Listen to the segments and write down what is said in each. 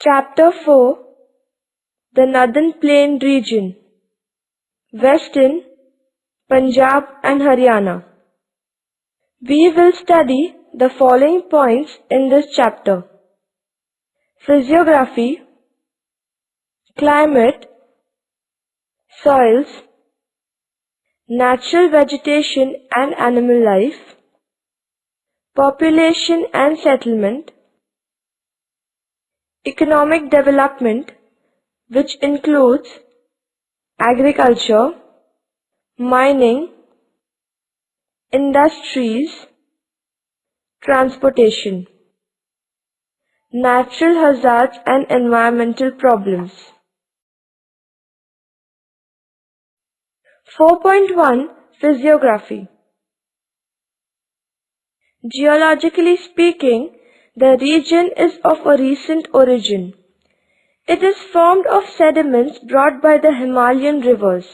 Chapter 4: The Northern Plain Region, Western, Punjab and Haryana. We will study the following points in this chapter: physiography, climate, soils, natural vegetation and animal life, population and settlement, economic development, which includes agriculture, mining, industries, transportation, natural hazards and environmental problems. 4.1 Physiography. Geologically speaking, the region is of a recent origin. It is formed of sediments brought by the Himalayan rivers.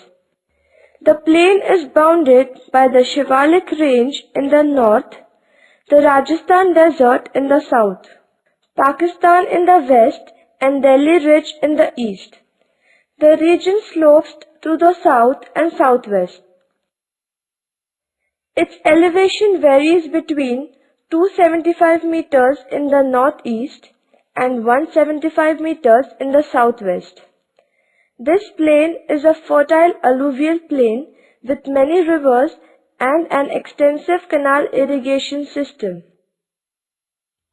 The plain is bounded by the Shivalik range in the north, the Rajasthan desert in the south, Pakistan in the west and Delhi Ridge in the east. The region slopes to the south and southwest. Its elevation varies between 275 meters in the northeast and 175 meters in the southwest. This plain is a fertile alluvial plain with many rivers and an extensive canal irrigation system.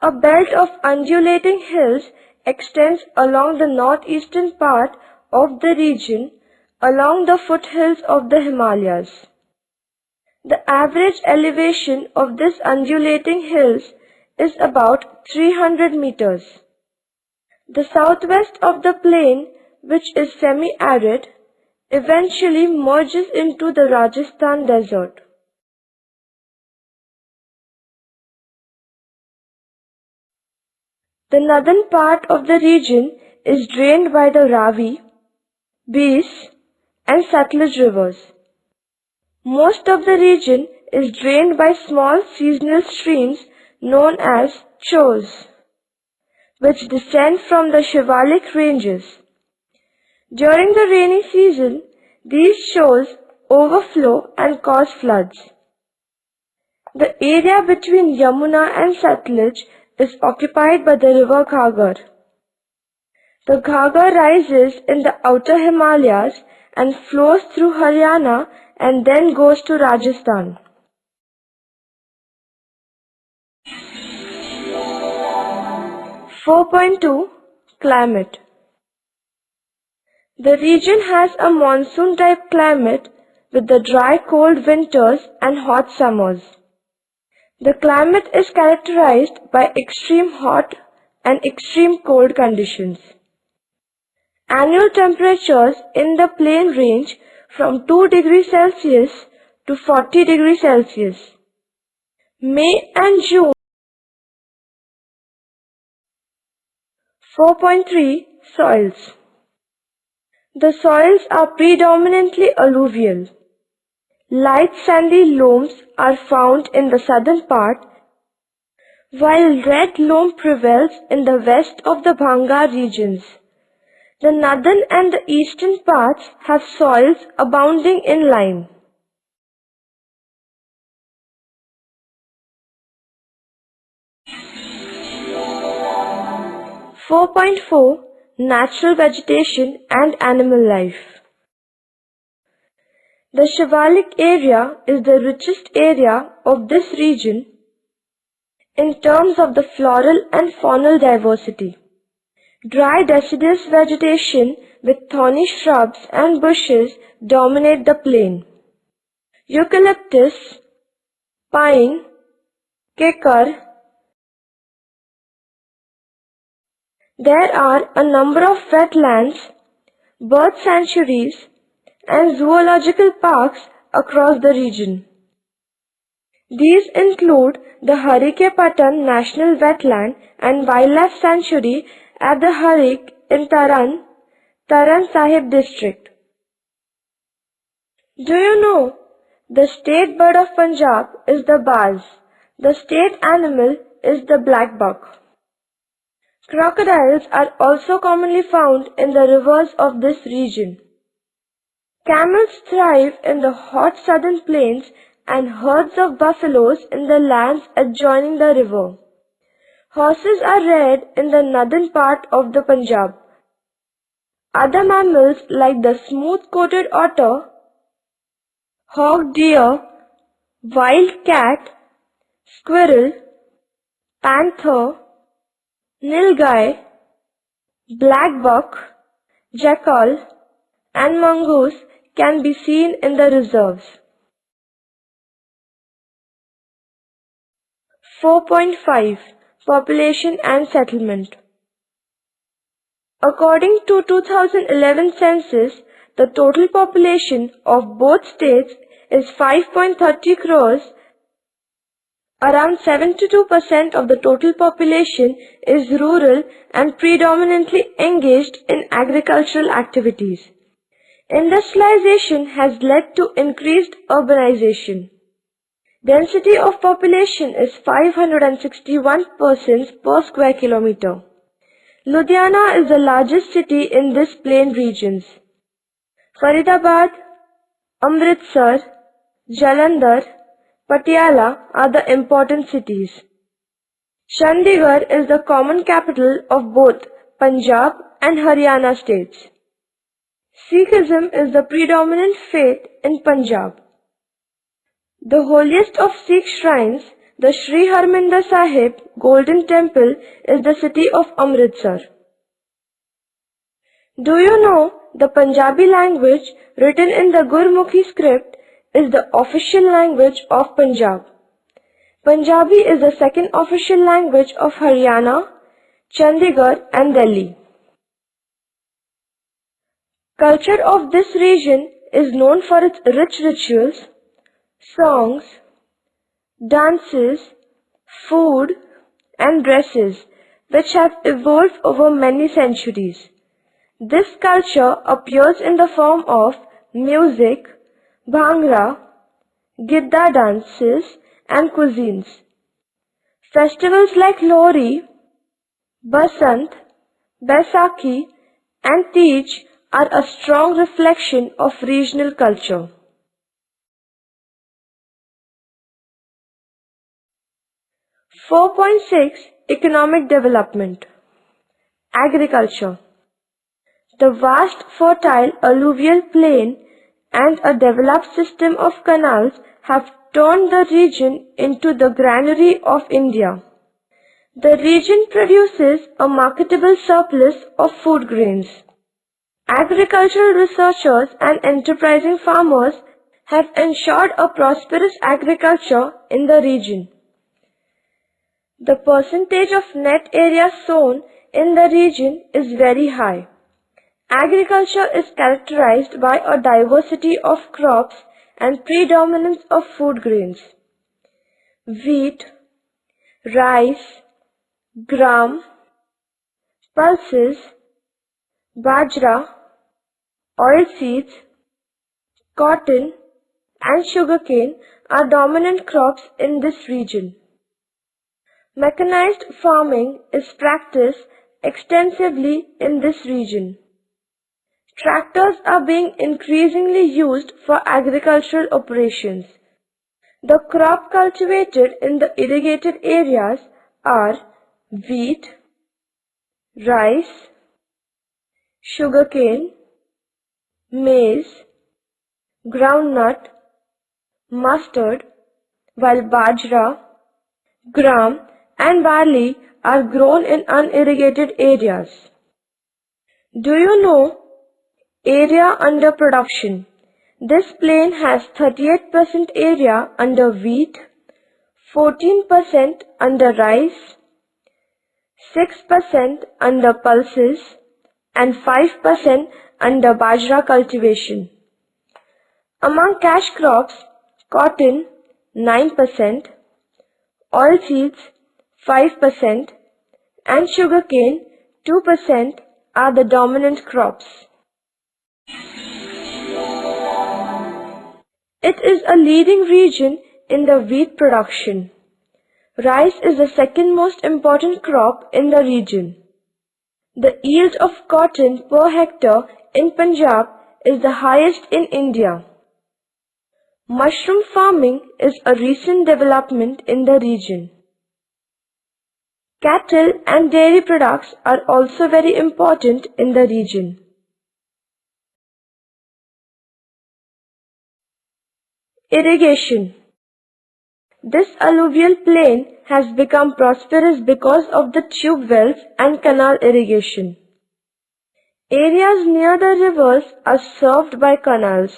A belt of undulating hills extends along the northeastern part of the region along the foothills of the Himalayas. The average elevation of these undulating hills is about 300 meters. The southwest of the plain, which is semi-arid, eventually merges into the Rajasthan desert. The northern part of the region is drained by the Ravi, Beas and Satluj rivers. Most of the region is drained by small seasonal streams known as chos, which descend from the Shivalik ranges. During the rainy season, these chos overflow and cause floods. The area between Yamuna and Satluj is occupied by the river Ghaggar. The Ghaggar rises in the outer Himalayas and flows through Haryana and then goes to Rajasthan. (4.2) Climate. The region has a monsoon-type climate with the dry cold winters and hot summers. The climate is characterized by extreme hot and extreme cold conditions. Annual temperatures in the plain range from 2 degrees Celsius to 40 degrees Celsius. May and June. 4.3 Soils. The soils are predominantly alluvial. Light sandy loams are found in the southern part, while red loam prevails in the west of the Bhangar regions. The northern and the eastern parts have soils abounding in lime. (4.4) Natural vegetation and animal life. The Shivalik area is the richest area of this region in terms of the floral and faunal diversity. Dry deciduous vegetation with thorny shrubs and bushes dominate the plain. Eucalyptus, pine, kekar. There are a number of wetlands, bird sanctuaries, and zoological parks across the region. These include the Harike-Patan National Wetland and Wildlife Sanctuary at the Harik in Taran Sahib district. Do you know the state bird of Punjab is the baz. The state animal is the black buck. Crocodiles are also commonly found in the rivers of this region. Camels thrive in the hot southern plains and herds of buffaloes in the lands adjoining the river. Horses are reared in the northern part of the Punjab. Other mammals like the smooth-coated otter, hog deer, wild cat, squirrel, panther, nilgai, black buck, jackal, and mongoose can be seen in the reserves. 4.5 Population and Settlement. According to 2011 census, the total population of both states is 5.30 crores. Around 72% of the total population is rural and predominantly engaged in agricultural activities. Industrialization has led to increased urbanization. Density of population is 561 persons per square kilometer. Ludhiana is the largest city in this plain regions. Faridabad, Amritsar, Jalandhar, Patiala are the important cities. Chandigarh is the common capital of both Punjab and Haryana states. Sikhism is the predominant faith in Punjab. The holiest of Sikh shrines, the Sri Harmandir Sahib Golden Temple, is the city of Amritsar. Do you know the Punjabi language written in the Gurmukhi script is the official language of Punjab. Punjabi is the second official language of Haryana, Chandigarh and Delhi. Culture of this region is known for its rich rituals, songs, dances, food and dresses which have evolved over many centuries. This culture appears in the form of music, bhangra, gidda dances and cuisines. Festivals like Lohri, Basant, Baisakhi and Tej are a strong reflection of regional culture. 4.6 Economic Development. Agriculture. The vast fertile alluvial plain and a developed system of canals have turned the region into the granary of India. The region produces a marketable surplus of food grains. Agricultural researchers and enterprising farmers have ensured a prosperous agriculture in the region. The percentage of net area sown in the region is very high. Agriculture is characterized by a diversity of crops and predominance of food grains. Wheat, rice, gram, pulses, bajra, oilseeds, cotton and sugarcane are dominant crops in this region. Mechanized farming is practiced extensively in this region. Tractors are being increasingly used for agricultural operations. The crop cultivated in the irrigated areas are wheat, rice, sugarcane, maize, groundnut, mustard, while bajra, gram and barley are grown in unirrigated areas. Do you know area under production? This plain has 38% area under wheat, 14% under rice, 6% under pulses and 5% under bajra cultivation. Among cash crops, cotton 9%, oilseeds 5% and sugarcane 2% are the dominant crops. It is a leading region in the wheat production. Rice is the second most important crop in the region. The yield of cotton per hectare in Punjab is the highest in India. Mushroom farming is a recent development in the region. Cattle and dairy products are also very important in the region. Irrigation. This alluvial plain has become prosperous because of the tube wells and canal irrigation. Areas near the rivers are served by canals.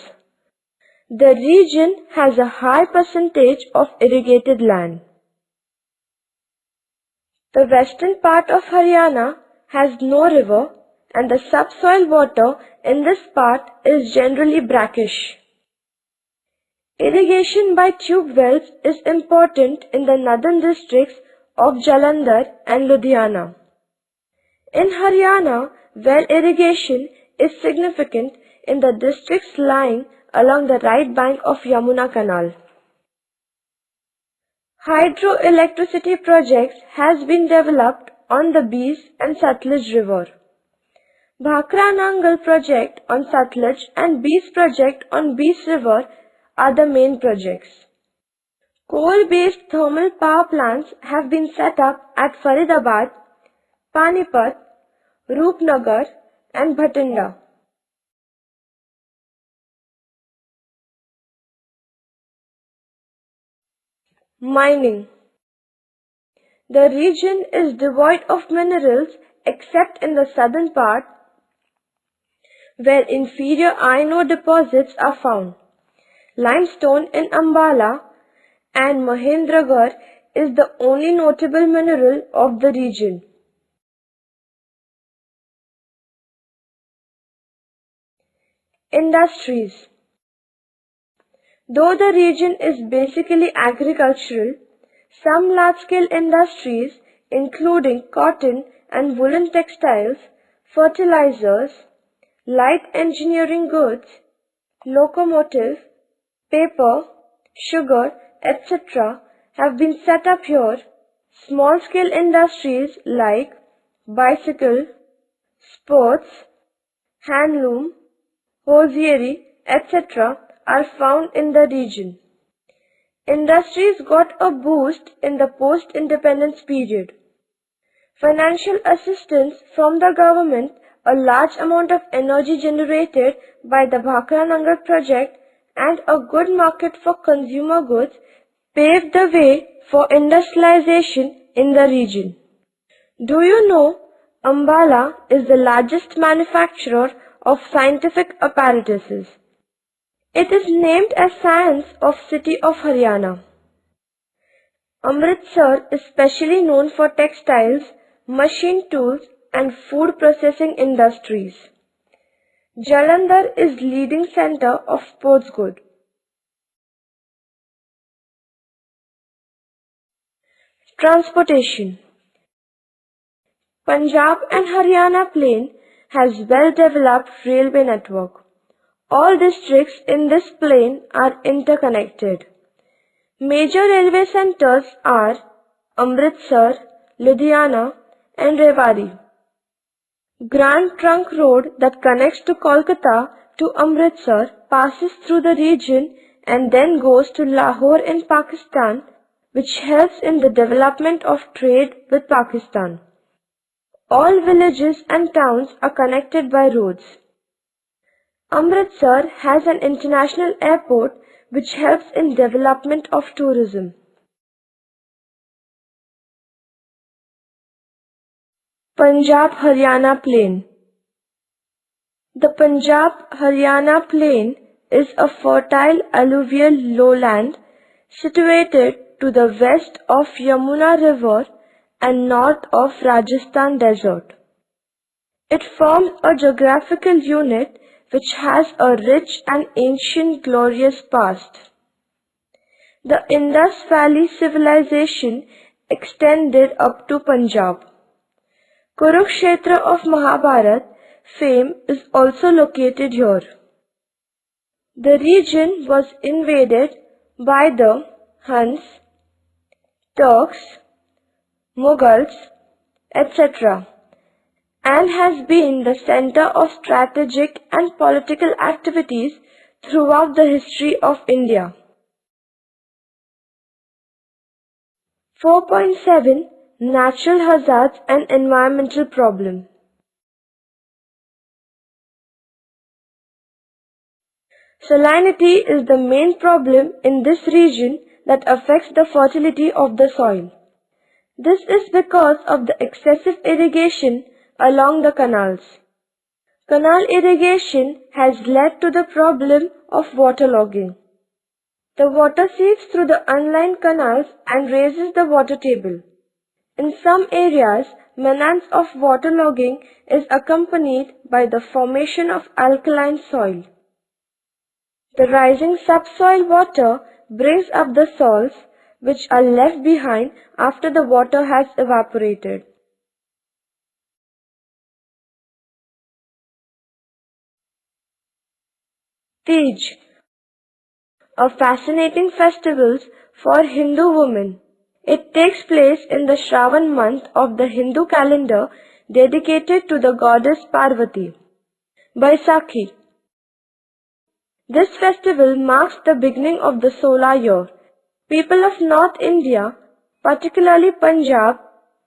The region has a high percentage of irrigated land. The western part of Haryana has no river and the subsoil water in this part is generally brackish. Irrigation by tube wells is important in the northern districts of Jalandhar and Ludhiana. In Haryana, well irrigation is significant in the districts lying along the right bank of Yamuna Canal. Hydroelectricity projects has been developed on the Beas and Satluj River. Bhakra Nangal project on Satluj and Beas project on Beas River are the main projects. Coal-based thermal power plants have been set up at Faridabad, Panipat, Roopnagar and Bhatinda. Mining. The region is devoid of minerals except in the southern part where inferior iron ore deposits are found. Limestone in Ambala and Mahendragarh is the only notable mineral of the region. Industries. Though the region is basically agricultural, some large-scale industries including cotton and woolen textiles, fertilizers, light engineering goods, locomotive, paper, sugar, etc. have been set up here. Small-scale industries like bicycle, sports, handloom, hosiery, etc. are found in the region. Industries got a boost in the post-independence period. Financial assistance from the government, a large amount of energy generated by the Bhakra Nangal project and a good market for consumer goods paved the way for industrialization in the region. Do you know Ambala is the largest manufacturer of scientific apparatuses? It is named as Science of City of Haryana. Amritsar is specially known for textiles, machine tools and food processing industries. Jalandhar is leading center of sports goods. Transportation. Punjab and Haryana plain has well-developed railway network. All districts in this plain are interconnected. Major railway centers are Amritsar, Ludhiana and Rewari. Grand Trunk Road that connects to Kolkata to Amritsar passes through the region and then goes to Lahore in Pakistan, which helps in the development of trade with Pakistan. All villages and towns are connected by roads. Amritsar has an international airport which helps in development of tourism. Punjab-Haryana Plain. The Punjab-Haryana Plain is a fertile alluvial lowland situated to the west of Yamuna River and north of Rajasthan Desert. It forms a geographical unit which has a rich and ancient glorious past. The Indus Valley civilization extended up to Punjab. Kurukshetra of Mahabharat fame is also located here. The region was invaded by the Huns, Turks, Mughals, etc. land has been the center of strategic and political activities throughout the history of India. 4.7 Natural hazards and environmental problem. Salinity is the main problem in this region that affects the fertility of the soil. This is because of the excessive irrigation along the canals. Canal irrigation has led to the problem of waterlogging. The water seeps through the unlined canals and raises the water table. In some areas, menace of waterlogging is accompanied by the formation of alkaline soil. The rising subsoil water brings up the salts which are left behind after the water has evaporated. Tej, a fascinating festival for Hindu women. It takes place in the Shravan month of the Hindu calendar dedicated to the goddess Parvati. Baisakhi. This festival marks the beginning of the solar year. People of North India, particularly Punjab,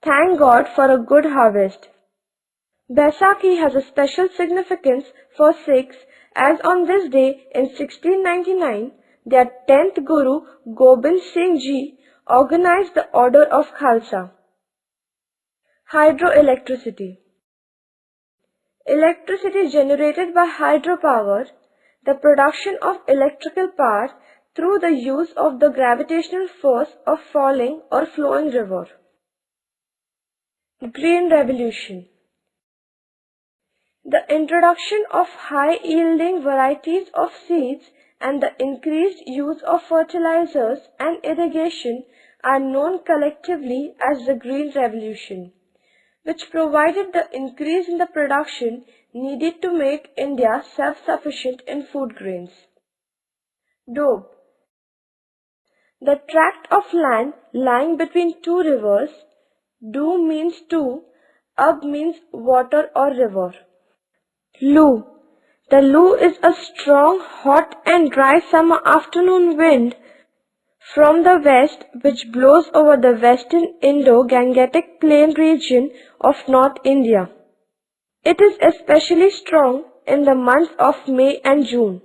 thank God for a good harvest. Baisakhi has a special significance for Sikhs as on this day in 1699, their 10th Guru Gobind Singh Ji organized the Order of Khalsa. Hydroelectricity. Electricity generated by hydropower, the production of electrical power through the use of the gravitational force of falling or flowing river. Green Revolution. The introduction of high-yielding varieties of seeds and the increased use of fertilizers and irrigation are known collectively as the Green Revolution, which provided the increase in the production needed to make India self-sufficient in food grains. Doab. The tract of land lying between two rivers. Do means two, Ab means water or river. Lu. The Lu is a strong, hot and dry summer afternoon wind from the west which blows over the western Indo-Gangetic Plain region of North India. It is especially strong in the months of May and June.